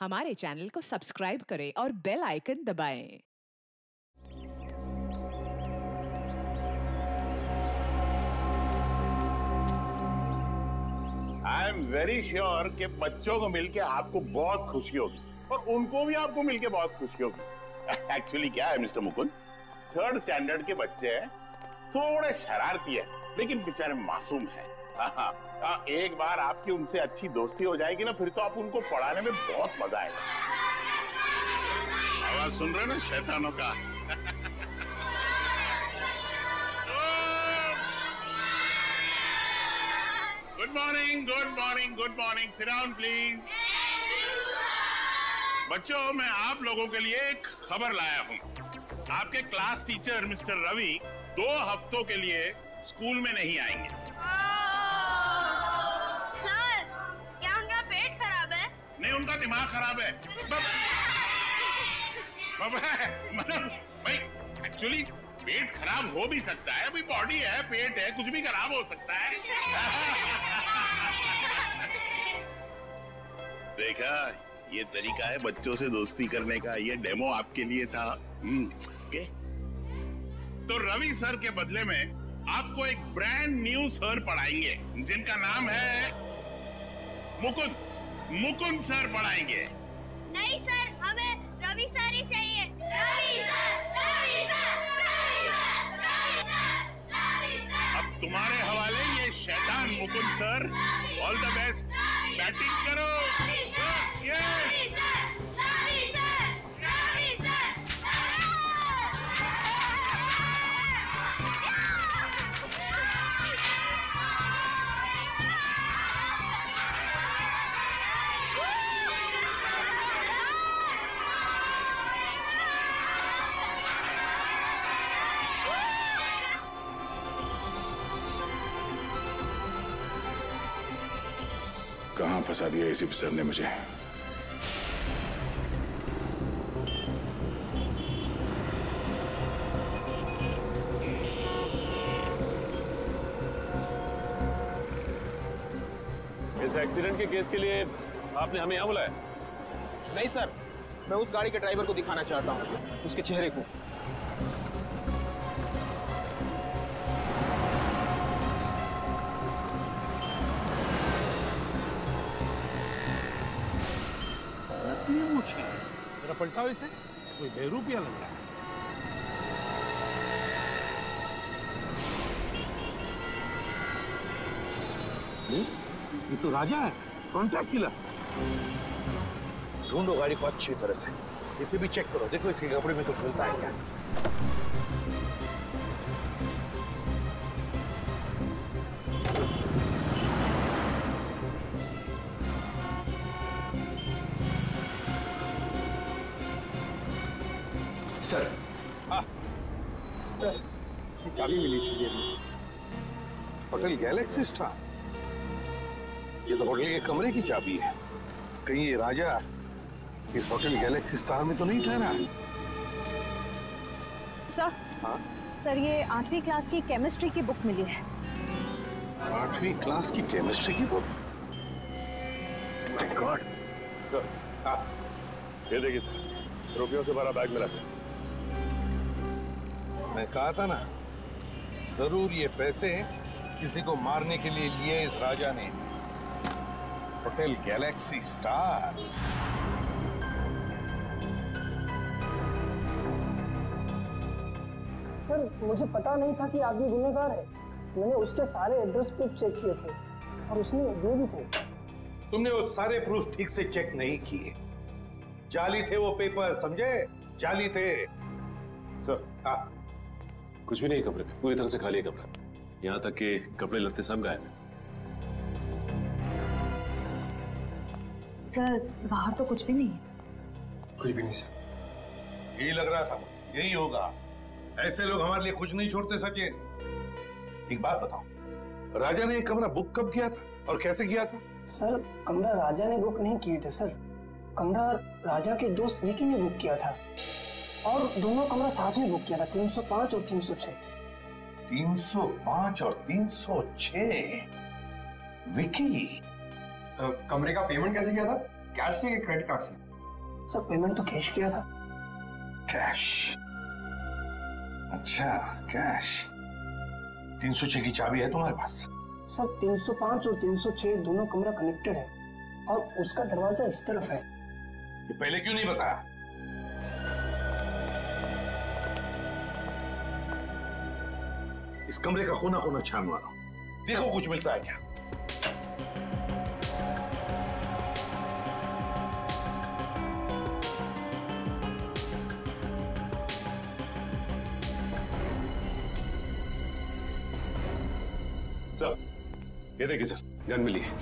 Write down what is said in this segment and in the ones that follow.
हमारे चैनल को सब्सक्राइब करें और बेल आइकन दबाएं। आई एम वेरी श्योर कि बच्चों को मिलके आपको बहुत खुशी होगी और उनको भी आपको मिलके बहुत खुशी होगी। एक्चुअली क्या है मिस्टर मुकुंद, 3rd स्टैंडर्ड के बच्चे हैं, थोड़े शरारती है लेकिन बेचारे मासूम है। एक बार आपकी उनसे अच्छी दोस्ती हो जाएगी ना, फिर तो आप उनको पढ़ाने में बहुत मजा आएगा। आवाज सुन रहे ना शैतानों का? Good morning, good morning, good morning. Sit down please. बच्चों, मैं आप लोगों के लिए एक खबर लाया हूँ। आपके क्लास टीचर मिस्टर रवि 2 हफ्तों के लिए स्कूल में नहीं आएंगे। सर, क्या उनका पेट खराब है? नहीं, उनका दिमाग खराब है। मतलब भाई, एक्चुअली पेट खराब हो भी सकता है, अभी बॉडी है, पेट है, कुछ भी खराब हो सकता है। देखा, ये तरीका है बच्चों से दोस्ती करने का। ये डेमो आपके लिए था। ओके। तो रवि सर के बदले में आपको एक ब्रांड न्यू सर पढ़ाएंगे जिनका नाम है मुकुंद। मुकुंद सर पढ़ाएंगे। नहीं सर, हमें रवि सर ही चाहिए। Ravi sir, Ravi sir, Ravi sir, Ravi sir, Ravi sir. अब तुम्हारे हवाले ये शैतान Mukund sir. All the best, batting करो। कहां फंसा दिया इसी सर ने मुझे। इस एक्सीडेंट के केस के लिए आपने हमें यहां बुलाया? नहीं सर, मैं उस गाड़ी के ड्राइवर को दिखाना चाहता हूं, उसके चेहरे को। जरा पलटाओ इसे, कोई बेरूपिया लग रहा है। ये तो राजा है, कॉन्ट्रैक्ट किलर। ढूंढो गाड़ी को अच्छी तरह से, इसे भी चेक करो, देखो इसके कपड़े में कुछ मिलता है क्या। सर, चाबी मिली थी ये होटल गैलेक्सी स्टार। ये तो होटल के कमरे की चाबी है। कहीं ये राजा इस होटल गैलेक्सी स्टार में तो नहीं ठहरा? सर, हाँ? सर ये 8वीं क्लास की केमिस्ट्री की बुक मिली है। 8वीं क्लास की केमिस्ट्री की बुक? My God. सर, ये देखिए सर, रुपयों से भरा बैग मिला सर। मैं कहा था ना, जरूर ये पैसे किसी को मारने के लिए लिए इस राजा ने। Hotel Galaxy star. सर, मुझे पता नहीं था कि आदमी गुनहगार है। मैंने उसके सारे एड्रेस प्रूफ चेक किए थे और उसने दिए भी थे। तुमने वो सारे प्रूफ ठीक से चेक नहीं किए। जाली थे वो पेपर, समझे? जाली थे। सर, कुछ भी नहीं कमरे में, पूरी तरह से खाली है कमरा। यहाँ तक कि कपड़े लत्ते सब गायब हैं। सर, बाहर तो कुछ भी नहीं है। कुछ भी नहीं सर। यही लग रहा था, यही होगा। ऐसे लोग हमारे लिए कुछ नहीं छोड़ते सचिन। एक बात बताओ, राजा ने कमरा बुक कब किया था और कैसे किया था? सर, कमरा राजा ने बुक नहीं किए थे सर। कमरा राजा के दोस्त विकी ने बुक किया था और दोनों कमरा साथ में बुक किया था, 305 और 306। 305 और 306। विकी, कमरे का पेमेंट कैसे किया था? कैश से या क्रेडिट कार्ड से? सर पेमेंट तो कैश किया था। कैश? अच्छा कैश। 306 की चाबी है तुम्हारे पास? सर 305 और 306 दोनों कमरा कनेक्टेड है और उसका दरवाजा इस तरफ है। ये पहले क्यों नहीं बताया? इस कमरे का कोना कोना छान मारो, देखो कुछ मिलता है क्या। सर ये देखिए सर, गन मिली है।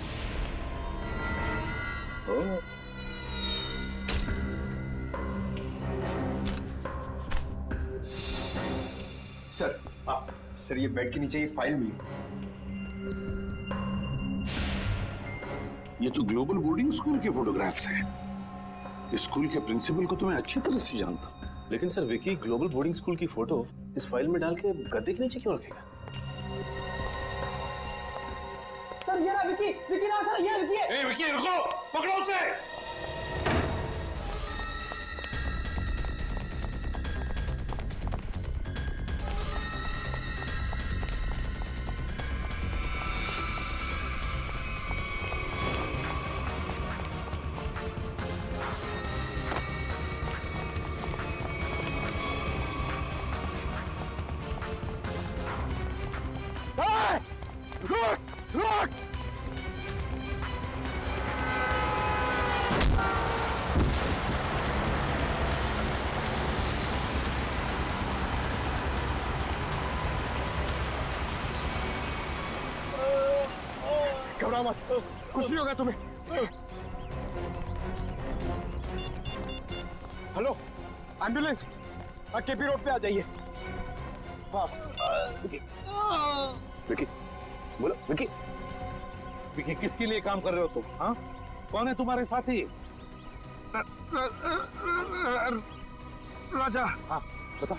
सर सर ये बेड के नीचे ये फाइल मिली। ये तो ग्लोबल बोर्डिंग स्कूल के फोटोग्राफ्स हैं। इस स्कूल के प्रिंसिपल को तो मैं अच्छी तरह से जानता हूं। लेकिन sir Vicky global boarding school की फोटो इस फाइल में डाल के गद्दे के नीचे क्यों रखेगा? सर ये रहा विकी, विकी ना सर, ये विकी है। ए विकी रुको, पकड़ो उसे। घबराओ मत, कुछ नहीं होगा तुम्हें। हेलो एम्बुलेंस, केपी रोड पे आ जाइए। हाँ विकी बोलो। विकी विकी किसके लिए काम कर रहे हो तुम? हाँ कौन है तुम्हारे साथी? राजा। हाँ बता।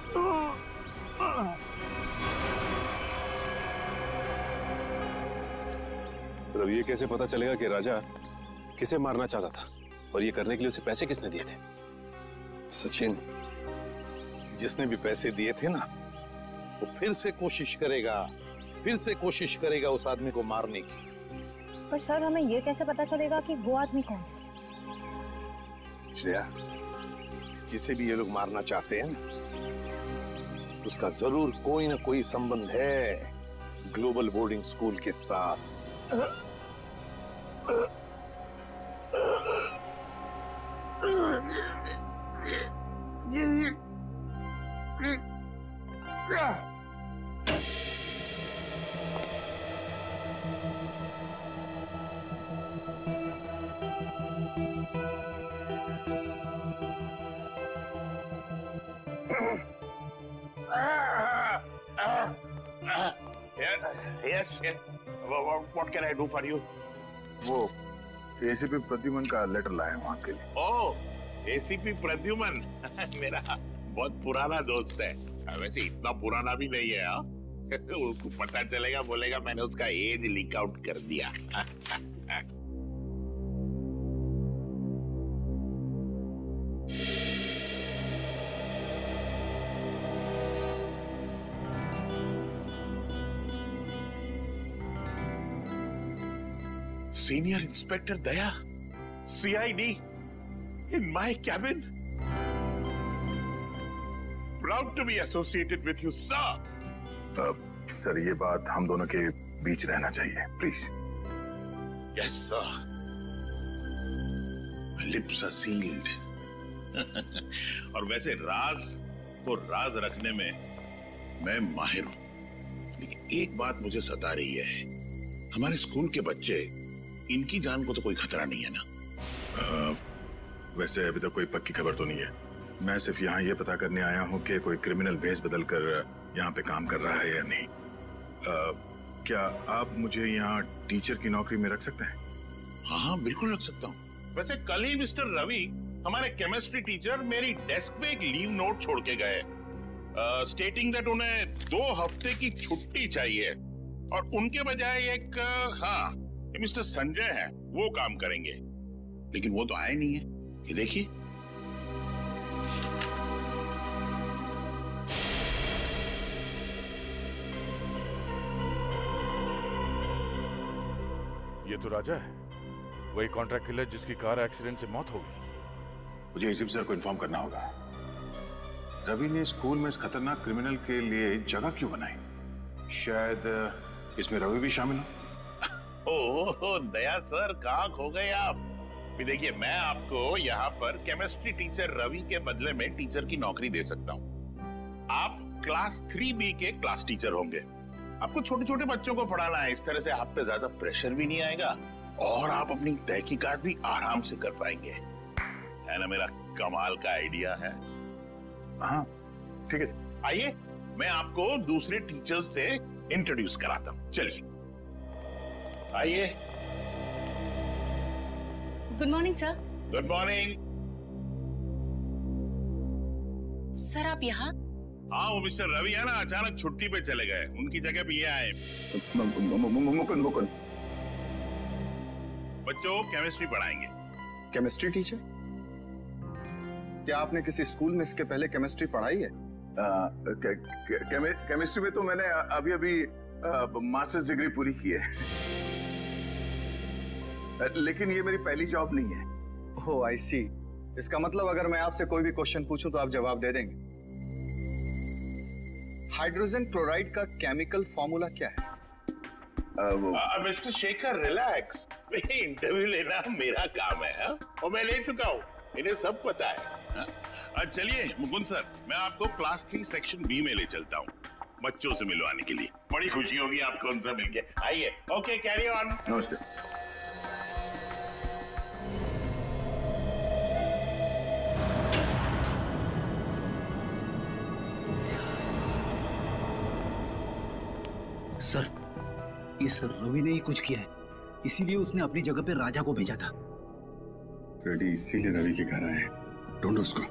अब ये कैसे पता चलेगा कि राजा किसे मारना चाहता था और ये करने के लिए उसे पैसे किसने दिए थे? सचिन, जिसने भी पैसे दिए थे ना, वो फिर से कोशिश करेगा उस आदमी को मारने की। पर सर हमें ये कैसे पता चलेगा कि वो आदमी कौन है? श्रेया, जिसे भी ये लोग मारना चाहते हैं ना, उसका जरूर कोई ना कोई संबंध है ग्लोबल बोर्डिंग स्कूल के साथ। Yes. What can I do for you? वो एसीपी प्रद्युमन का लेटर लाए हैं वहां के लिए। ओह, एसीपी प्रद्युमन मेरा बहुत पुराना दोस्त है। वैसे इतना पुराना भी नहीं है। उसको पता चलेगा, बोलेगा मैंने उसका एज लीक आउट कर दिया। Senior Inspector Daya, CID, in my cabin. Proud to be associated with you, sir. Sir ये बात हम दोनों के बीच रहना चाहिए, please. Yes, sir. My lips are sealed. और वैसे राज को राज रखने में मैं माहिर हूं, लेकिन एक बात मुझे सता रही है। हमारे स्कूल के बच्चे, इनकी जान को तो कोई खतरा नहीं है ना? वैसे अभी तक कोई पक्की खबर तो नहीं है। मैं सिर्फ यहाँ ये पता करने आया हूँ कि कोई क्रिमिनल भेस बदल कर यहाँ पे काम कर रहा है या नहीं। क्या आप मुझे यहाँ टीचर की नौकरी में रख सकते हैं? हाँ बिल्कुल रख सकता हूँ। वैसे कल ही मिस्टर रवि, हमारे केमिस्ट्री टीचर, मेरी डेस्क पे एक लीव नोट छोड़ के गए, स्टेटिंग दैट उन्हें 2 हफ्ते की छुट्टी चाहिए और उनके बजाय एक मिस्टर संजय है, वो काम करेंगे। लेकिन वो तो आए नहीं है। ये देखिए, ये तो राजा है, वही कॉन्ट्रैक्ट किलर जिसकी कार एक्सीडेंट से मौत हो गई। मुझे एसीपी सर को इन्फॉर्म करना होगा। रवि ने स्कूल में इस खतरनाक क्रिमिनल के लिए जगह क्यों बनाई? शायद इसमें रवि भी शामिल हो। ओह दया सर, कहाँ खो गए आप? देखिए, मैं आपको यहाँ पर केमिस्ट्री टीचर रवि के बदले में टीचर की नौकरी दे सकता हूँ। आप क्लास 3B के क्लास टीचर होंगे। आपको छोटे छोटे बच्चों को पढ़ाना है। इस तरह से आप पे ज्यादा प्रेशर भी नहीं आएगा और आप अपनी तहकीकात भी आराम से कर पाएंगे। है ना मेरा कमाल का आइडिया है? हाँ ठीक है। आइए, मैं आपको दूसरे टीचर्स से इंट्रोड्यूस कराता हूँ। चलिए आइए। Good morning sir. Good morning. Sir आप यहाँ? हाँ, वो मिस्टर रवि है ना, अचानक छुट्टी पे चले गए। उनकी जगह पे ये आए। मुकुंद बच्चों केमिस्ट्री पढ़ाएंगे। Chemistry teacher? क्या आपने किसी स्कूल में इसके पहले केमिस्ट्री पढ़ाई है? केमिस्ट्री में तो मैंने अभी अभी मास्टर्स डिग्री पूरी की है, लेकिन ये मेरी पहली जॉब नहीं है। ओह आई सी। इसका मतलब अगर मैं आपसे कोई भी क्वेश्चन पूछूं तो आप जवाब दे देंगे। हाइड्रोजन क्लोराइड का केमिकल फॉर्मूला क्या है? मिस्टर शेखर रिलैक्स, इंटरव्यू लेना मेरा काम है और मैं ले चुका हूँ, इन्हें सब पता है। चलिए मुकुंद सर, मैं आपको क्लास 3 सेक्शन B में ले चलता हूँ बच्चों से मिलवाने के लिए। बड़ी खुशी होगी आपको उनसे मिलके। आइए। Okay, carry on. नमस्ते। सर, इस रवि ने ही कुछ किया है, इसीलिए उसने अपनी जगह पे राजा को भेजा था। रेडी इसीलिए रवि के घर आए। ढूंढो उसको।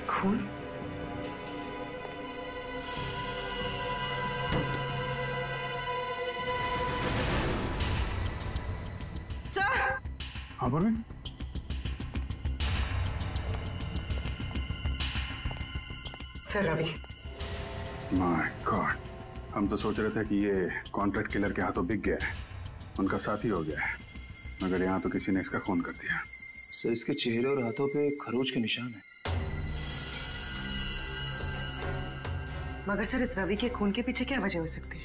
खून? सर। हाँ Parveen. Sir Ravi. My god, हम तो सोच रहे थे कि ये कॉन्ट्रैक्ट किलर के हाथों बिक गया है, उनका साथी हो गया है, मगर यहाँ तो किसी ने इसका खून कर दिया। सर इसके चेहरे और हाथों पे खरोच के निशान है। मगर सर इस रवि के खून के पीछे क्या वजह हो सकती है?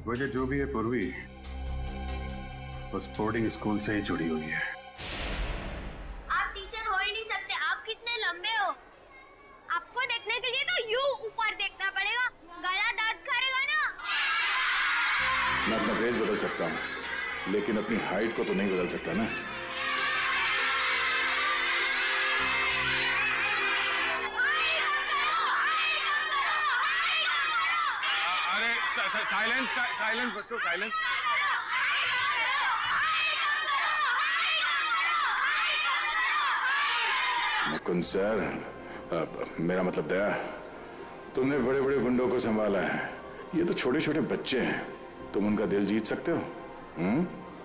वजह जो भी है पूर्वी, वो स्पोर्टिंग स्कूल से ही जुड़ी हुई है। आप टीचर हो ही नहीं सकते, आप कितने लंबे हो। आपको देखने के लिए तो यूं ऊपर देखना पड़ेगा, गला दांत करेगा ना। मैं अपना भेष बदल सकता हूँ, लेकिन अपनी हाइट को तो नहीं बदल सकता ना। साइलेंस साइलेंस बच्चों, साइलेंस। मुकुंद सर, मेरा मतलब दया, तुमने बड़े बड़े गुंडों को संभाला है, ये तो छोटे छोटे बच्चे हैं, तुम उनका दिल जीत सकते हो?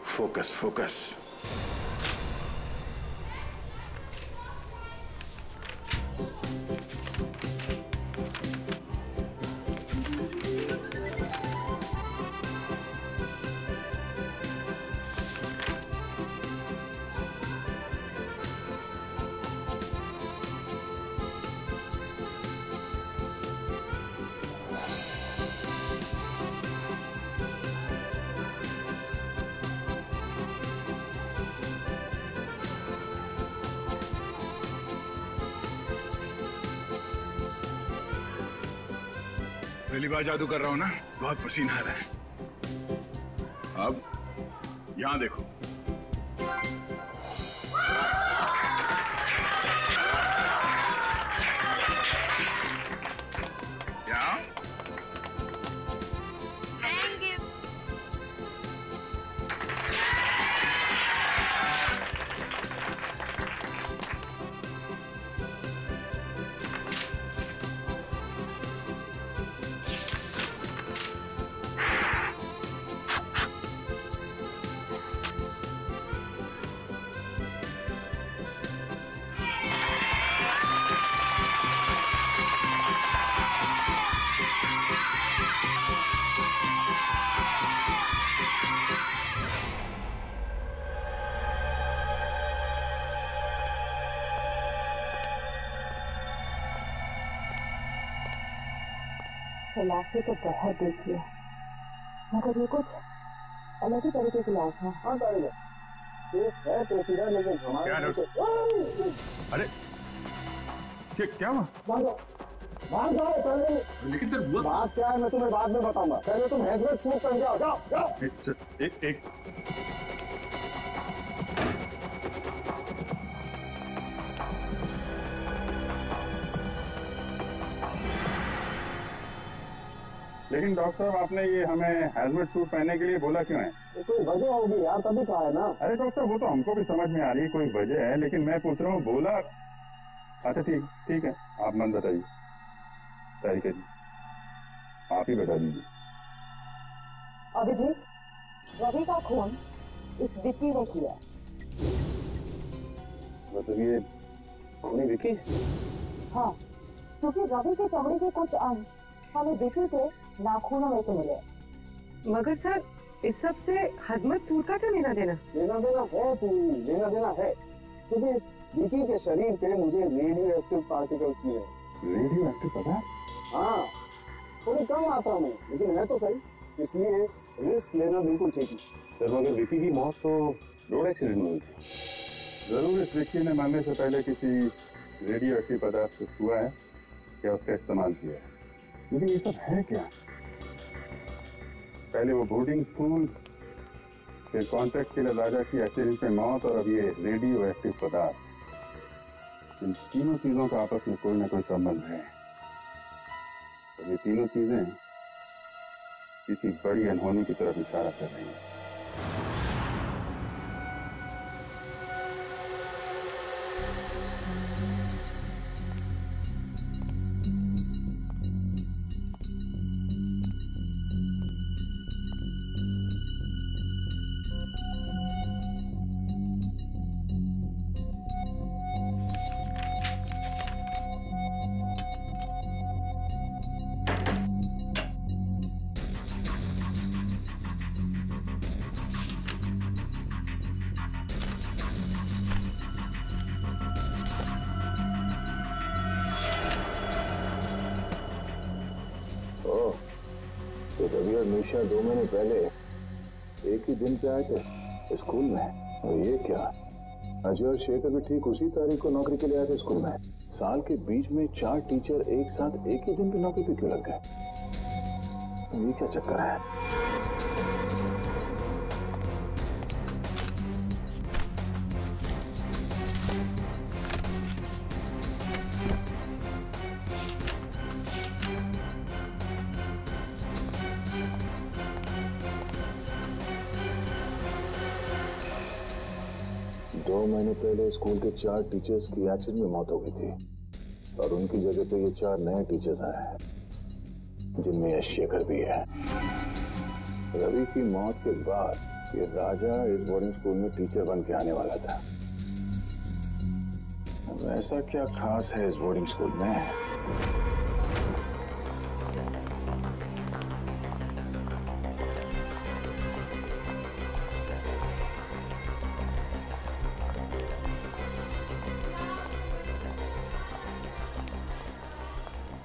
Focus focus. पहली बार जादू कर रहा हूं ना, बहुत पसीना आ रहा है। अब यहां देखो। यहां। Thank you. लाशें तो बहुत देखी है, मगर ये कुछ अलग ही तरीके की लाश है। हाँ कारीगर, केस है पेचीदा लेकिन हमारे अरे क्या हुआ? बाहर जाओ पहले। लेकिन सर हुआ बात क्या है मैं तुम्हें बाद में बताऊंगा, पहले तुम हेलमेट सूट पहन के आओ। जाओ जाओ। एक लेकिन डॉक्टर साहब आपने ये हमें हेलमेट सूट पहनने के लिए बोला क्यों है? कोई वजह होगी यार, तभी कहा है ना। अरे डॉक्टर वो तो हमको भी समझ में आ रही है कोई वजह है, लेकिन मैं पूछ रहा हूँ बोला। अच्छा ठीक है, आप मन बताइए। तरीके जी आप ही बता दीजिए। अभिजीत, रवि का खून इस विक्की ने किया। मतलब ये खूनी विक्की? हाँ, क्योंकि रवि के चमड़े के कुछ अंश हमें विक्की के नाखूनों में से मिले। मगर सर इस सब से हजमत सूट का क्या लेना देना? लेना देना है पूरी, लेना देना है, क्योंकि इस विकी के शरीर पे मुझे रेडियो एक्टिव पार्टिकल्स मिले। रेडियो एक्टिव पदार्थ? हाँ, थोड़ी कम मात्रा में, लेकिन है तो सही, इसलिए रिस्क लेना बिल्कुल ठीक नहीं। सर मगर विकी की मौत तो रोड एक्सीडेंट में हुई थी। जरूर इस विक्की ने मरने से पहले किसी रेडियो एक्टिव पदार्थ को छुआ है या उसका इस्तेमाल किया है। लेकिन ये सब है क्या? पहले वो बोर्डिंग स्कूल, फिर कॉन्ट्रैक्ट के लिए राजा की एक्सीडेंट में मौत, और अब ये रेडियो एक्टिव पदार्थ। इन तीनों चीजों का आपस में कोई ना कोई संबंध है। और ये तीनों चीजें किसी बड़ी अनहोनी की तरफ इशारा कर रही हैं। तो रवि और निशा 2 महीने पहले एक ही दिन पे आए थे स्कूल में। और ये क्या, अजय और शेखर भी ठीक उसी तारीख को नौकरी के लिए आए थे स्कूल में। साल के बीच में 4 टीचर एक साथ एक ही दिन पे नौकरी पे क्यों लग गए? ये क्या चक्कर है? 2 महीने पहले स्कूल के 4 टीचर्स की एक्सीडेंट में मौत हो गई थी, और उनकी जगह पे ये 4 नए टीचर्स आए हैं, जिनमें यह शेखर भी है। रवि की मौत के बाद ये राजा इस बोर्डिंग स्कूल में टीचर बन के आने वाला था। ऐसा क्या खास है इस बोर्डिंग स्कूल में?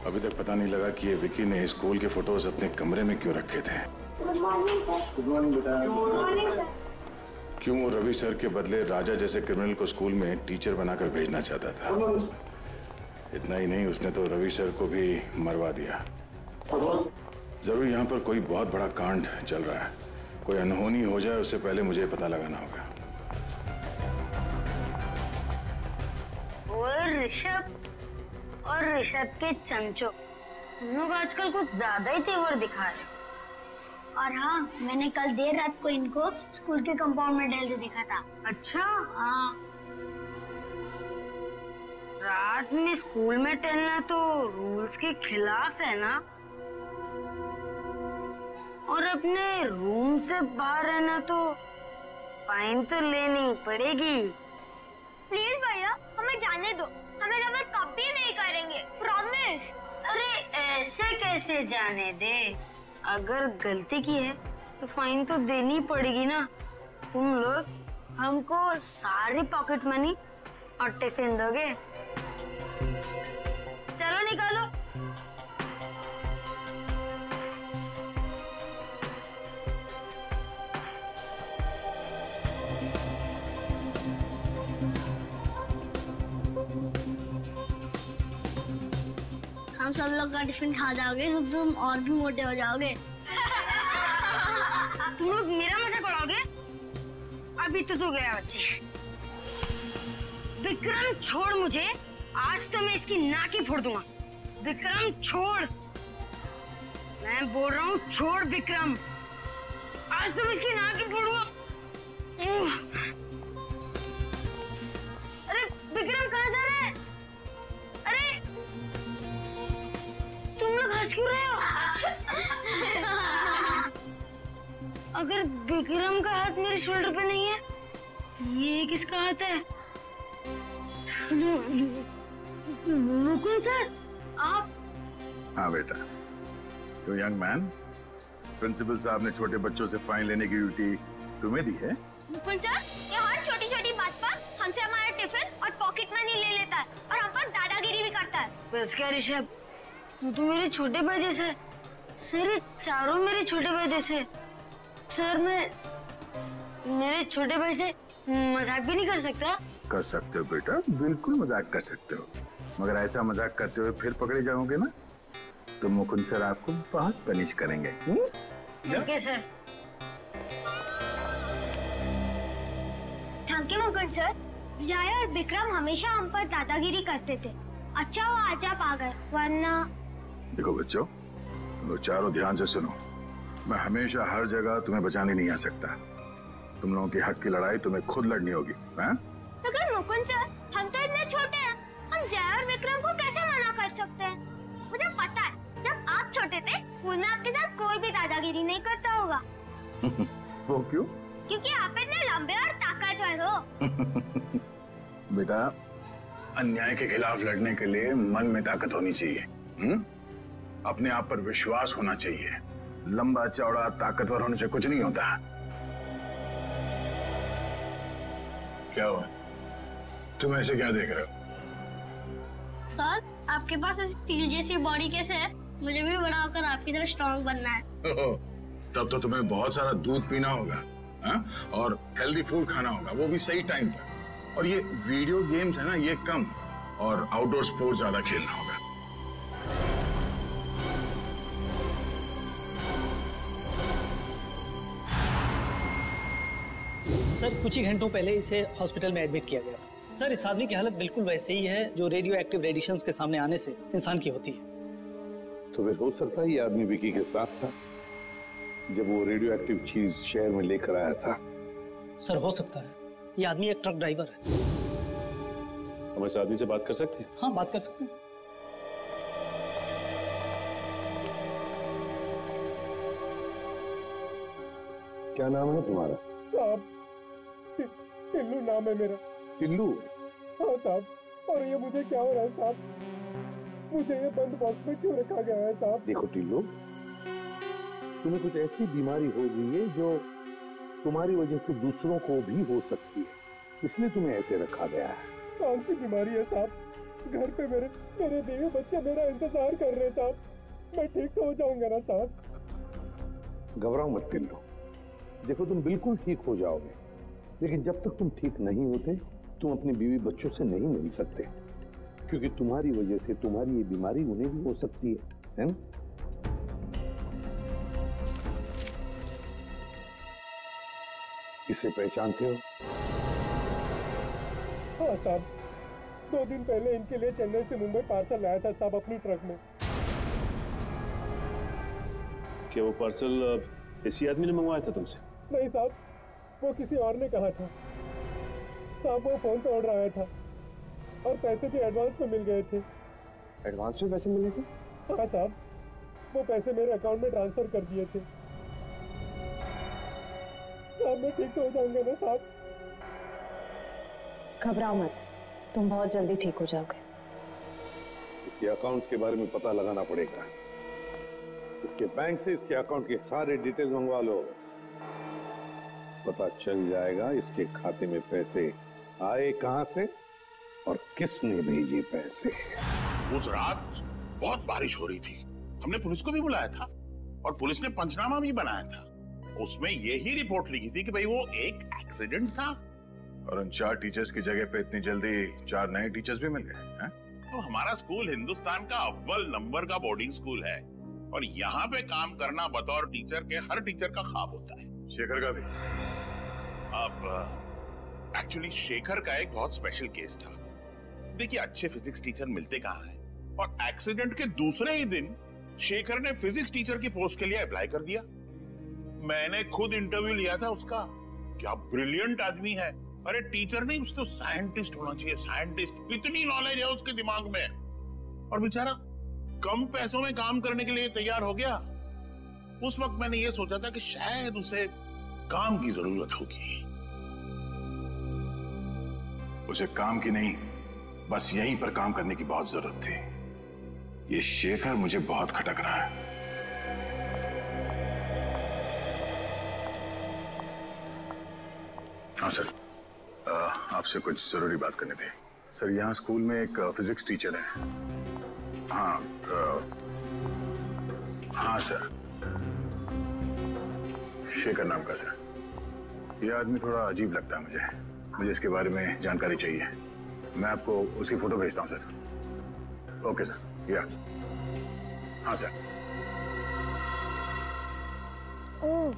अभी तक पता नहीं लगा कि ये विकी ने स्कूल के फोटोज अपने कमरे में क्यों रखे थे। Good morning sir. Good morning बेटा। Good morning sir. क्यों वो रवि सर के बदले राजा जैसे क्रिमिनल को स्कूल में टीचर बनाकर भेजना चाहता था। इतना ही नहीं, उसने तो रवि सर को भी मरवा दिया। जरूर यहाँ पर कोई बहुत बड़ा कांड चल रहा है। कोई अनहोनी हो जाए उससे पहले मुझे पता लगाना होगा। और ऋषभ के चंचो, हम लोग आजकल कुछ ज्यादा ही तेवर दिखा रहे। और हाँ, मैंने कल देर रात को इनको स्कूल के कंपाउंड में टहलते देखा था। अच्छा? हाँ। रात में स्कूल में टहलना तो रूल्स के खिलाफ है ना? और अपने रूम से बाहर रहना तो फाइन तो लेनी पड़ेगी। प्लीज भैया, हमें जाने दो, हमें गलत कभी नहीं करेंगे, प्रॉमिस। अरे ऐसे कैसे जाने दे? अगर गलती की है तो फाइन तो देनी पड़ेगी ना। तुम लोग हमको सारी पॉकेट मनी और टिफिन दोगे? चलो निकालो। सब लोग का टिफिन खा जाओगे तो तुम और भी मोटे हो जाओगे। तुम लोग मेरा मजाक उड़ाओगे? अभी तो गया बच्चे। विक्रम छोड़ मुझे, आज तो मैं इसकी नाक ही फोड़ दूंगा। विक्रम छोड़, मैं बोल रहा हूँ छोड़ विक्रम, आज तो मैं इसकी नाक ही फोड़ूंगा। अरे विक्रम कहाँ जा रहे हैं? अरे तुम लोग हंस क्यों रहे हो? अगर विक्रम का हाथ मेरे शोल्डर पे नहीं है, ये किसका हाथ है? मुकुंद सर, आप? हाँ बेटा, तो यंग मैन, प्रिंसिपल साहब ने छोटे बच्चों से फाइन लेने की ड्यूटी तुम्हें दी है? मुकुंद सर, ये हर छोटी छोटी बात पर हमसे हमारा टिफिन और पॉकेट मनी ले लेता है और हम पर दादागिरी भी करता है। बस क्या ऋषभ, तू मेरे छोटे भाई जैसे। सर चारों मेरे छोटे भाई जैसे। सर मैं मेरे छोटे भाई से मजाक भी नहीं कर सकता? कर सकते हो बेटा, बिल्कुल मजाक कर सकते हो, मगर ऐसा मजाक करते हुए फिर पकड़े जाओगे ना तो मुकुंद सर आपको बहुत पनिश करेंगे। Okay sir. Thank you Mukund sir. जय और विक्रम हमेशा हम पर दादागिरी करते थे, अच्छा वो आज आप आ गए, वरना। देखो बच्चों, तुम लोग चारों ध्यान से सुनो, मैं हमेशा हर जगह तुम्हें बचाने नहीं आ सकता। तुम लोगों के हक की लड़ाई तुम्हें खुद लड़नी होगी। मगर मुकुंद सर, हम तो इतने छोटे हैं, हम जय और विक्रम को कैसे मना कर सकते हैं? मुझे पता है, जब आप छोटे थे स्कूल में आपके साथ कोई भी दादागिरी नहीं करता होगा। वो क्यों? क्योंकि आप इतने लंबे और ताकतवर हो। बेटा, अन्याय के खिलाफ लड़ने के लिए मन में ताकत होनी चाहिए। अपने आप पर विश्वास होना चाहिए। लंबा चौड़ा ताकतवर होने से कुछ नहीं होता। क्या हुआ? तुम ऐसे क्या देख रहे हो? सर, आपके पास ऐसी स्टील जैसी बॉडी कैसे है? मुझे भी बड़ा होकर आपकी तरह स्ट्रॉन्ग बनना है। तब तो तुम्हें बहुत सारा दूध पीना होगा, और हेल्दी फूड खाना होगा, वो भी सही टाइम पर। और ये वीडियो गेम्स है ना, ये कम, और आउटडोर स्पोर्ट्स ज्यादा खेलना होगा। सर कुछ ही घंटों पहले इसे हॉस्पिटल में एडमिट किया गया था। सर इस आदमी की हालत बिल्कुल वैसे ही है जो रेडियो एक्टिव रेडिएशंस के सामने आने से इंसान की होती है। तो फिर हो सकता है ये आदमी विकी के साथ था जब वो रेडियो एक्टिव चीज शहर में लेकर आया था। सर हो सकता है, ये आदमी एक ट्रक ड्राइवर है। हम इस आदमी से बात कर सकते हैं? हाँ बात कर सकते हैं। क्या नाम है तुम्हारा? साहब, टिल्लू नाम है मेरा। टिल्लू? हाँ साहब, और ये मुझे क्या हो रहा है साहब? मुझे ये बंद बॉक्स में क्यों रखा गया है साहब? देखो टिल्लू, तुम्हें कुछ ऐसी बीमारी हो गई है जो तुम्हारी वजह से दूसरों को भी हो सकती है, इसलिए तुम्हें ऐसे रखा गया है। कौन सी बीमारी है साहब? घर पे मेरे बीवी बच्चे मेरा इंतजार कर रहे हैं साहब। मैं ठीक तो हो जाऊंगा ना साहब? घबराओ मत टिल्लू, देखो तुम बिल्कुल ठीक हो जाओगे, लेकिन जब तक तुम ठीक नहीं होते तुम अपनी बीवी बच्चों से नहीं मिल सकते, क्योंकि तुम्हारी वजह से तुम्हारी ये बीमारी उन्हें भी हो सकती है ना? इसे पहचानते हो? हाँ साहब, 2 दिन पहले इनके लिए चेन्नई से मुंबई पार्सल लाया था साहब अपनी ट्रक में। क्या वो पार्सल इसी आदमी ने मंगवाया था तुमसे? नहीं साहब, वो किसी और ने कहा था साहब। वो फोन पे ऑर्डर आया था और पैसे भी एडवांस में मिल गए थे। एडवांस में पैसे मिले थे? हाँ साहब, वो पैसे मेरे अकाउंट में ट्रांसफर कर दिए थे साहब। मैं ठीक तो हो जाऊंगा ना साहब? घबराओ मत, तुम बहुत जल्दी ठीक हो जाओगे। इसके अकाउंट्स के बारे में पता लगाना पड़ेगा। इसके बैंक से इसके अकाउंट के सारे डिटेल्स मंगवा लो, पता चल जाएगा इसके खाते में पैसे आए कहां से और किसने भेजे पैसे। उस रात बहुत बारिश हो रही थी, हमने पुलिस को भी बुलाया था और पुलिस ने पंचनामा भी बनाया था। उसमें यही रिपोर्ट लिखी थी कि भाई वो एक एक्सीडेंट था। और उन 4 टीचर्स की जगह पे इतनी जल्दी 4 नए टीचर्स भी मिल गए हैं? तो हमारा स्कूल हिंदुस्तान का अव्वल नंबर का बोर्डिंग स्कूल है और यहाँ पे काम करना बतौर टीचर के हर टीचर का ख्वाब होता है। शेखर का भी? अब एक्चुअली शेखर का एक बहुत स्पेशल केस था। देखिए, अच्छे फिजिक्स टीचर मिलते कहाँ हैं, और एक्सीडेंट के दूसरे ही दिन शेखर ने फिजिक्स टीचर की पोस्ट के लिए अप्लाई कर दिया। मैंने खुद इंटरव्यू लिया था उसका। क्या ब्रिलियंट आदमी है। अरे टीचर नहीं, उसको साइंटिस्ट होना चाहिए, साइंटिस्ट। इतनी नॉलेज है उसके दिमाग में। और बेचारा कम पैसों में काम करने के लिए तैयार हो गया। उस वक्त मैंने ये सोचा था कि शायद उसे काम की जरूरत होगी। उसे काम की नहीं, बस यहीं पर काम करने की बहुत जरूरत थी। ये शेखर मुझे बहुत खटक रहा है। हाँ सर, आपसे कुछ जरूरी बात करनी थी। सर, यहाँ स्कूल में एक फिजिक्स टीचर है। हाँ हाँ सर, शेखर नाम का सर। ये आदमी थोड़ा अजीब लगता है मुझे इसके बारे में जानकारी चाहिए। मैं आपको उसकी फोटो भेजता हूँ सर। ओके सर, या हाँ सर। ओह,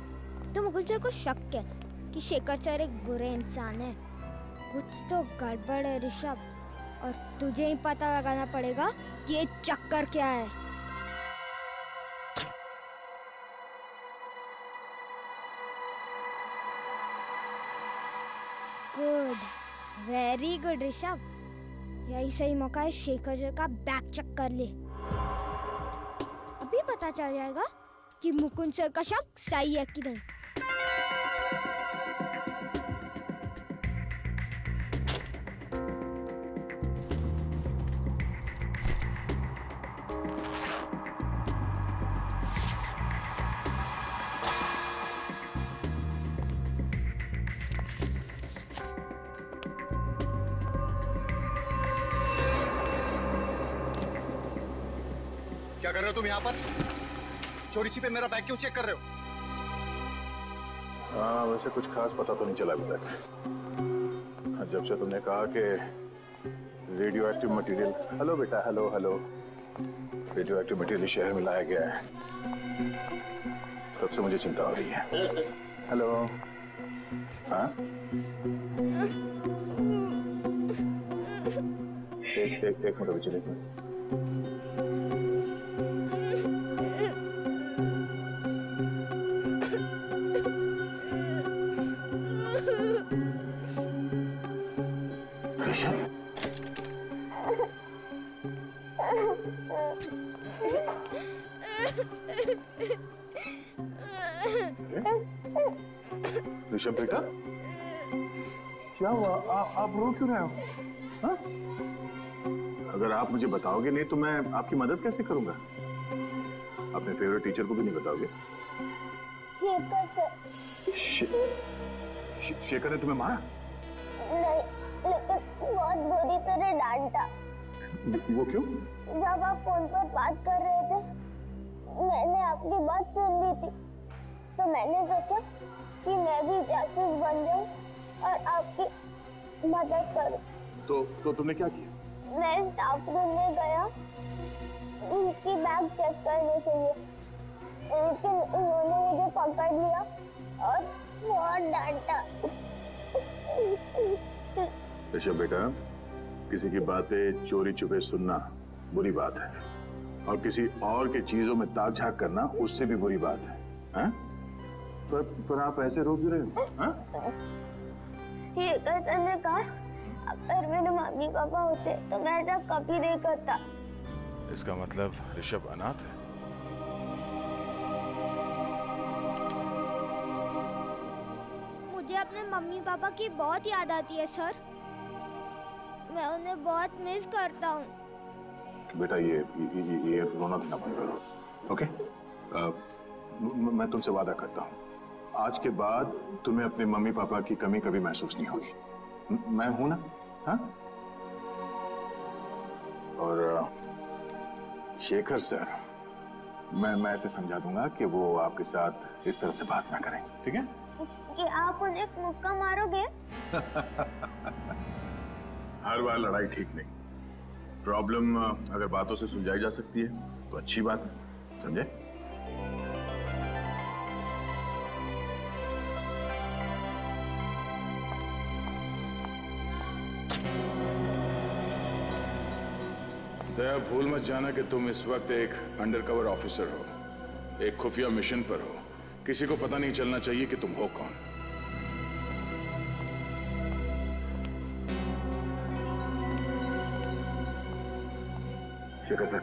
तो मुझे को शक है कि शेखर सर एक बुरे इंसान है। कुछ तो गड़बड़ है ऋषभ, और तुझे ही पता लगाना पड़ेगा कि ये चक्कर क्या है। Good, very good Rishabh. यही सही मौका है शेखर सर का बैक चेक कर ले। अभी पता चल जाएगा कि मुकुंद सर का शक सही है कि नहीं। क्या कर रहे हो तुम यहाँ पर? चोरी छिपे मेरा बैग क्यों चेक कर रहे हो? हाँ, वैसे कुछ खास पता तो नहीं चला अभी तक। जब से तुमने कहा कि रेडियो एक्टिव मटेरियल, हेलो बेटा, hello hello, radio active material शहर में लाया गया है, तब से मुझे चिंता हो रही है। हेलो, हाँ, एक मिनट बच्चे, एक मिनट। ऋषभ बेटा, क्या हुआ? आप रो क्यों रहे हो? हाँ? अगर आप मुझे बताओगे नहीं तो मैं आपकी मदद कैसे करूंगा? अपने फेवरेट टीचर को भी नहीं बताओगे? शेखर ने तुम्हें मारा? नहीं, लेकिन बहुत बुरी तरह डांटा। वो क्यों? जब आप फोन पर बात कर रहे थे, मैंने आपकी बात सुन ली थी, तो मैंने सोचा कि मैं भी जासूस बन जाऊं और आपकी मदद करूं। तो तुमने क्या किया? मैं स्टाफ रूम में गया उनकी बैग चेक करने के लिए, लेकिन उन्होंने मुझे पकड़ लिया और बहुत डांटा। ऋषभ बेटा, किसी की बातें चोरी छुपे सुनना बुरी बात है, और किसी और के चीजों में ताक झाक करना उससे भी बुरी बात है। हाँ? पर आप ऐसे रो क्यों रहे हो? हाँ? ये सर ने कहा अगर मेरे मम्मी पापा होते तो मैं ऐसा कभी नहीं करता। इसका मतलब ऋषभ अनाथ है? मुझे अपने मम्मी पापा की बहुत याद आती है सर। मैं उन्हें बहुत मिस करता हूँ। बेटा, ये रोना धोना बंद करो, ओके? मैं तुमसे वादा करता हूँ, आज के बाद तुम्हें अपने मम्मी पापा की कमी कभी महसूस नहीं होगी। मैं हूं ना? हाँ? और शेखर सर, मैं ऐसे समझा दूंगा कि वो आपके साथ इस तरह से बात ना करें, ठीक है? कि आप उन्हें एक मुक्का मारोगे? हर बार लड़ाई ठीक नहीं, प्रॉब्लम अगर बातों से सुलझाई जा सकती है तो अच्छी बात है, समझे? दया, भूल मत जाना कि तुम इस वक्त एक अंडरकवर ऑफिसर हो, एक खुफिया मिशन पर हो। किसी को पता नहीं चलना चाहिए कि तुम हो कौन। शेखर सर,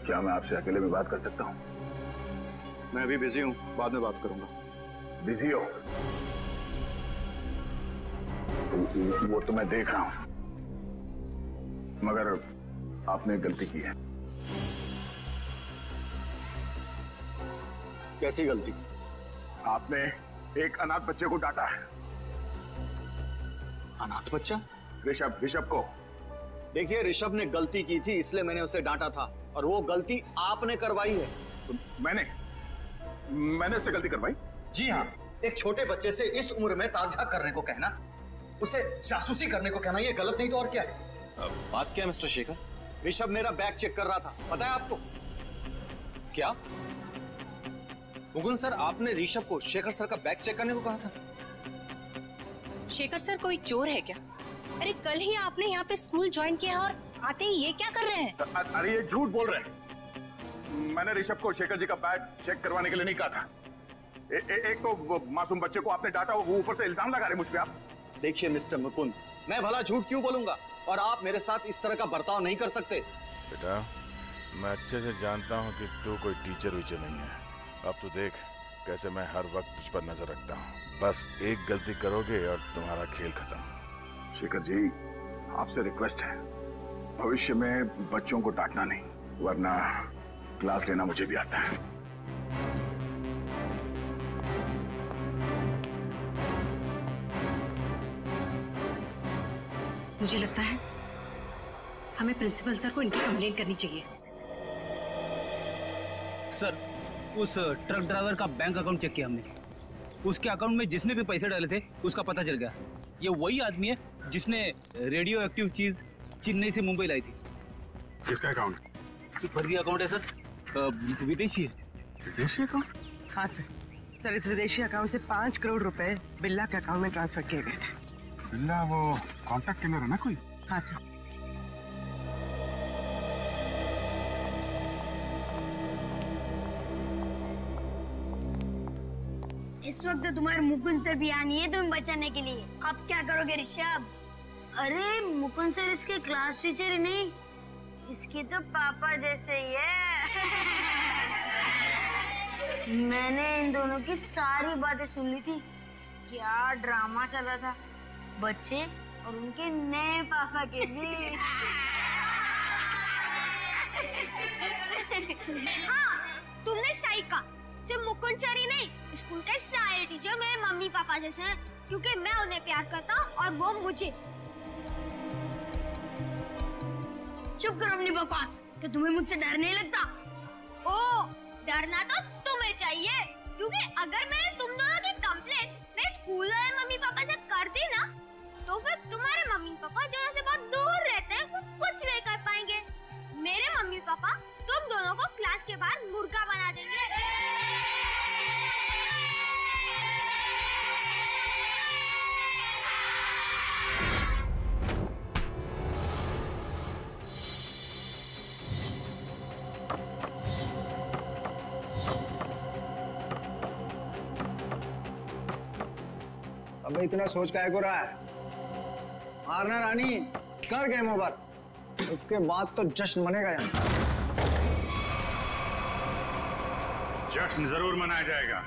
क्या मैं आपसे अकेले में बात कर सकता हूं? मैं अभी बिजी हूं, बाद में बात करूंगा। बिजी हो? वो तो मैं देख रहा हूं, मगर आपने गलती की है। कैसी गलती? आपने एक अनाथ बच्चे को डांटा है। अनाथ बच्चा? ऋषभ को। देखिए, ऋषभ ने गलती की थी, इसलिए मैंने उसे डांटा था, और वो गलती आपने करवाई है। तो मैंने उससे गलती करवाई? जी हाँ, एक छोटे बच्चे से इस उम्र में ताक-झाक करने को कहना, उसे जासूसी करने को कहना, ये गलत नहीं तो और क्या है? बात क्या है मिस्टर शेखर? ऋषभ मेरा बैग चेक कर रहा था, पता है आपको? क्या मुकुंद सर, आपने ऋषभ को शेखर सर का बैग चेक करने को कहा था? शेखर सर कोई चोर है क्या? अरे कल ही आपने यहाँ पे स्कूल ज्वाइन किया और आते ही ये क्या कर रहे हैं? अरे ये झूठ बोल रहे हैं। मैंने ऋषभ को शेखर जी का बैग चेक करवाने के लिए नहीं कहा था। एक तो मासूम बच्चे को आपने डांटा, वो ऊपर से इल्जाम लगा रहे मुझ पे आप। देखिए मिस्टर मुकुंद, मैं भला झूठ क्यों बोलूंगा, और आप मेरे साथ इस तरह का बर्ताव नहीं कर सकते। बेटा, मैं अच्छे से जानता हूँ कि तू कोई टीचर वीचर नहीं है। अब तू देख कैसे मैं हर वक्त तुझ पर नजर रखता हूँ। बस एक गलती करोगे और तुम्हारा खेल खत्म। शेखर जी, आपसे रिक्वेस्ट है, भविष्य में बच्चों को डांटना नहीं, वरना क्लास लेना मुझे भी आता है। मुझे लगता है हमें प्रिंसिपल सर को इनकी कंप्लेंट करनी चाहिए। सर, उस ट्रक ड्राइवर का बैंक अकाउंट चेक किया हमने। उसके अकाउंट में जिसने भी पैसे डाले थे उसका पता चल गया। ये वही आदमी है जिसने रेडियो एक्टिव चीज चेन्नई से मुंबई लाई थी। किसका अकाउंट? फर्जी अकाउंट है सर, विदेशी है। विदेशी अकाउंट? हाँ सर, इस विदेशी अकाउंट से 5 करोड़ रुपए बिल्ला के अकाउंट में ट्रांसफर किए गए थे। बिल्ला वो कॉन्टैक्ट किलर है ना कोई? हाँ सर। इस वक्त तो तुम्हारे मुकुंद सर भी आनी है तुम्हें बचाने के लिए। अब क्या करोगे ऋषभ? अरे मुकुंद सर इसके क्लास टीचर ही नहीं, इसके तो पापा जैसे ही है। मैंने इन दोनों की सारी बातें सुन ली थी। क्या ड्रामा चल रहा था बच्चे और उनके नए पापा के बीच। हाँ, तुमने सही कहा। सिर्फ मुकुंद सर ही नहीं, स्कूल के सारे टीचर मेरे मम्मी पापा जैसे हैं, क्योंकि मैं उन्हें प्यार करता हूँ और वो मुझे। चुप करो अपनी बकवास। कि तुम्हें मुझसे डर नहीं लगता? ओ, डरना तो तुम्हें चाहिए, क्योंकि अगर मैंने तुम दोनों की कंप्लेंट मैं स्कूल वाले मम्मी पापा से कर दी ना, तो फिर तुम्हारे मम्मी पापा जो से बहुत दूर रहते हैं वो कुछ नहीं कर पाएंगे। मेरे मम्मी पापा तुम दोनों को क्लास के बाहर मुर्गा बना देंगे। अबे इतना सोच काहे को रहा है? मारना रानी, कर गेम ओवर। उसके बाद तो जश्न मनेगा यहाँ। जश्न जरूर मनाया जाएगा,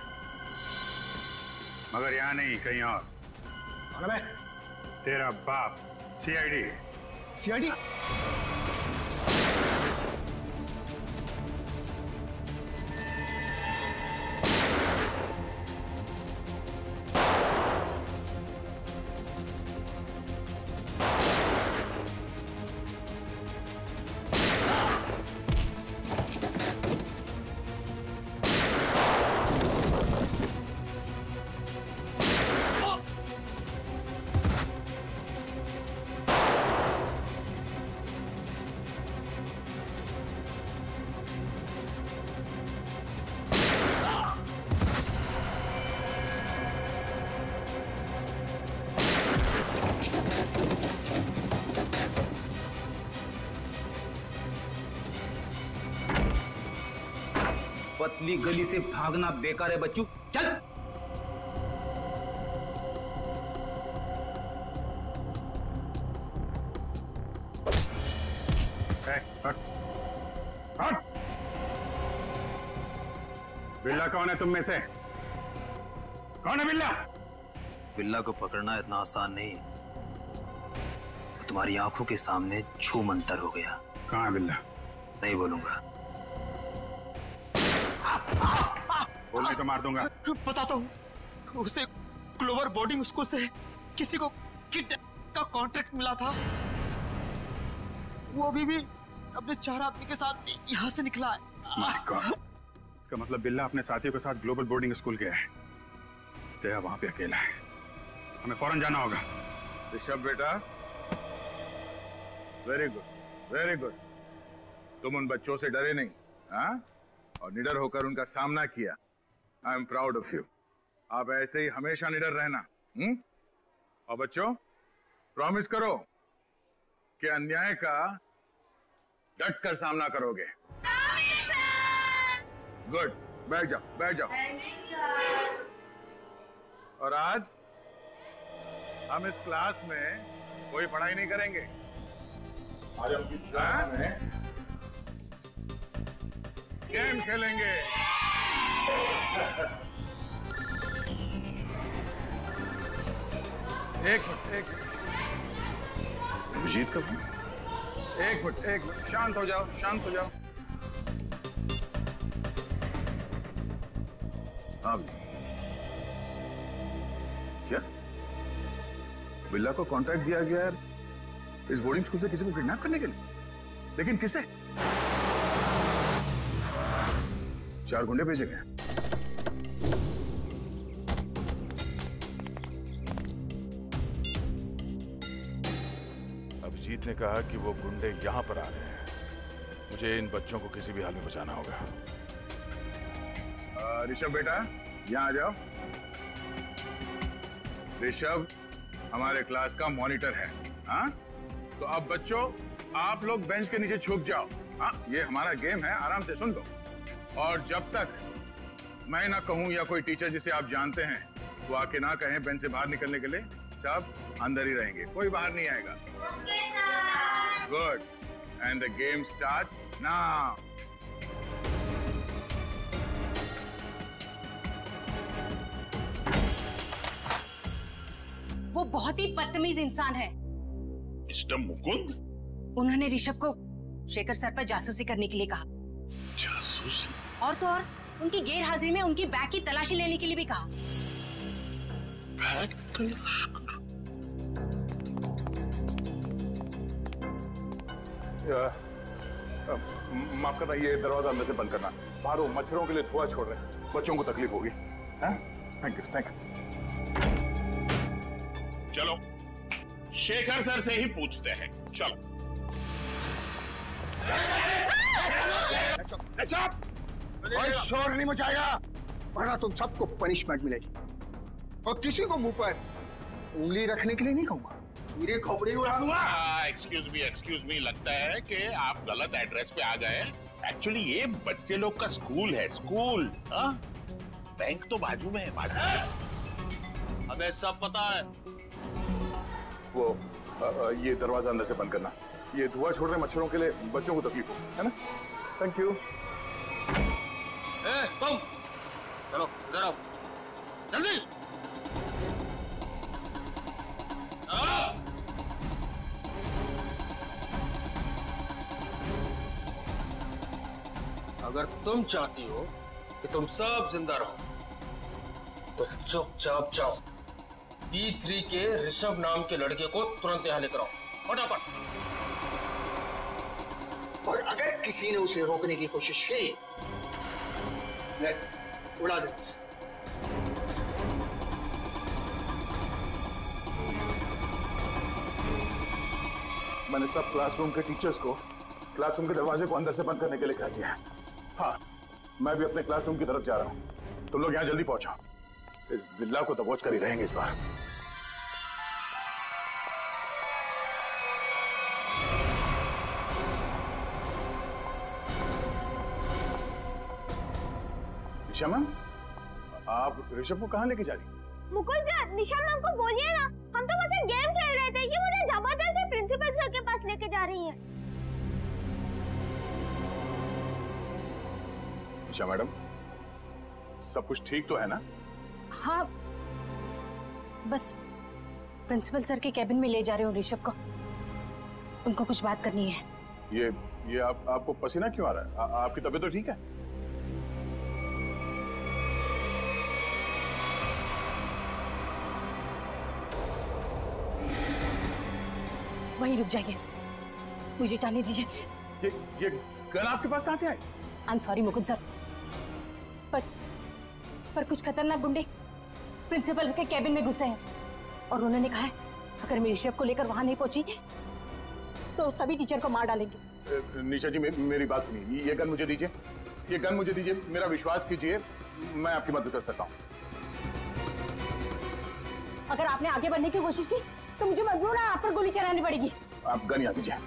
मगर यहाँ नहीं, कहीं और। कौन है? तेरा बाप, सीआईडी। सीआईडी? पतली गली से भागना बेकार है बच्चू, चल। बिल्ला कौन है तुम में से? कौन है बिल्ला? बिल्ला को पकड़ना इतना आसान नहीं, वो तुम्हारी आंखों के सामने छू मंतर हो गया। कहाँ है बिल्ला? नहीं बोलूंगा। बोलने तो मार दूंगा। बताता हूँ, उसे क्लोवर बोर्डिंग स्कूल से किसी को किडनैप का कॉन्ट्रैक्ट मिला था। वो अभी भी अपने 4 आदमी के साथ यहाँ से निकला है। My God. इसका मतलब बिल्ला अपने साथियों के साथ ग्लोबल बोर्डिंग स्कूल गया है। जया वहां पे अकेला है, हमें फौरन जाना होगा। ऋषभ बेटा, वेरी गुड, वेरी गुड। तुम उन बच्चों से डरे नहीं, हाँ? और निडर होकर उनका सामना किया। I am proud of you. आप ऐसे ही हमेशा निडर रहना। और बच्चों, प्रॉमिस करो कि अन्याय का डट कर सामना करोगे। गुड, बैठ जाओ, बैठ जाओ। और आज हम इस क्लास में कोई पढ़ाई नहीं करेंगे। आज हम इस क्लास में गेम खेलेंगे। एक मिनट, अभिजीत कब? एक मिनट, शांत हो जाओ, शांत हो जाओ। अब क्या बिल्ला को कॉन्ट्रैक्ट दिया गया है इस बोर्डिंग स्कूल से किसी को किडनैप करने के लिए? लेकिन किसे? 4 गुंडे भेजे गए। अभिजीत ने कहा कि वो गुंडे यहां पर आ रहे हैं। मुझे इन बच्चों को किसी भी हाल में बचाना होगा। ऋषभ बेटा, यहाँ आ जाओ। ऋषभ हमारे क्लास का मॉनिटर है, हाँ? तो अब बच्चों, आप लोग बेंच के नीचे छुप जाओ। हाँ, ये हमारा गेम है, आराम से सुन लो। और जब तक मैं ना कहूँ या कोई टीचर जिसे आप जानते हैं वो आके ना कहें बेंच से बाहर निकलने के लिए, सब अंदर ही रहेंगे, कोई बाहर नहीं आएगा। Good, and the game start now. वो बहुत ही बदतमीज इंसान है। मिस्टर मुकुंद? उन्होंने ऋषभ को शेखर सर पर जासूसी करने के लिए कहा। जासूसी? और तो और उनकी गैर हाजिरी में उनकी बैग की तलाशी लेने के लिए भी कहा। बैग तलाश कर? माफ करना, ये दरवाजा अंदर से बंद करना। बाहर वो मच्छरों के लिए धुआं छोड़ रहे हैं, बच्चों को तकलीफ होगी। Thank you, thank you. चलो शेखर सर से ही पूछते हैं, चलो। कोई शोर नहीं मचाएगा, वरना तुम सबको पनिशमेंट मिलेगी। और किसी को मुंह पर उंगली रखने के लिए नहीं कहूंगा, मेरी खोपड़ी उड़ा दूंगा। एक्सक्यूज मी, लगता है कि आप गलत एड्रेस पे आ गए। एक्चुअली ये बच्चे लोग का स्कूल है, स्कूल। बैंक तो बाजू में है, बाजू में। हमें सब पता है। वो ये दरवाजा अंदर से बंद करना। ये धुआं छोड़ रहे मच्छरों के लिए बच्चों को तकलीफ हो, है ना? Thank you. तुम चलो इधर आओ, जल्दी। अगर तुम चाहती हो कि तुम सब जिंदा रहो तो चुपचाप जाओ। D3 के ऋषभ नाम के लड़के को तुरंत यहाँ लेकर आओ, फटाफट। और अगर किसी ने उसे रोकने की कोशिश की, ले, उड़ा दे उसे। मैंने सब क्लासरूम के टीचर्स को क्लासरूम के दरवाजे को अंदर से बंद करने के लिए कह दिया है। हाँ, मैं भी अपने क्लासरूम की तरफ जा रहा हूँ। तुम लोग यहाँ जल्दी पहुंचो, इस बिल्ला को दबोच कर ही रहेंगे इस बार। निशा मैम, आप ऋषभ को कहाँ लेके जा रही? मुकुल सर, निशा मैम को बोलिए ना, हम तो बस एक गेम खेल रहे थे, ये मुझे जबरदस्ती प्रिंसिपल सर के पास लेके जा रही है। निशा मैडम, सब कुछ ठीक तो है ना? हाँ, बस प्रिंसिपल सर के कैबिन में ले जा रहे हो ऋषभ को, उनको कुछ बात करनी है। ये आपको पसीना क्यों आ रहा है? आपकी तबीयत तो ठीक है? वहीं रुक जाइए, मुझे जाने दीजिए। ये गन आपके पास कहां से आई? I am sorry Mukund sir, पर कुछ खतरनाक गुंडे प्रिंसिपल के कैबिन में घुसे हैं और उन्होंने कहा है अगर मैं ऋषभ को लेकर वहां नहीं पहुंची तो सभी टीचर को मार डालेंगे। निशा जी, मेरी बात सुनिए, ये गन मुझे दीजिए, ये गन मुझे दीजिए, मेरा विश्वास कीजिए, मैं आपकी मदद कर सकता हूँ। अगर आपने आगे बढ़ने की कोशिश की तो मुझे मजबूर है आप पर गोली चलानी पड़ेगी। आप गन यहाँ दीजिए।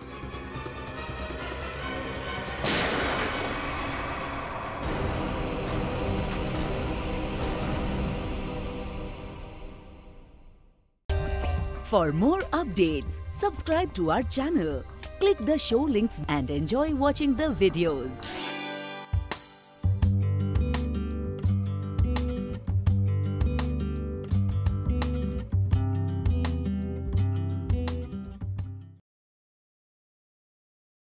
For more updates, subscribe to our channel, click the show links and enjoy watching the videos.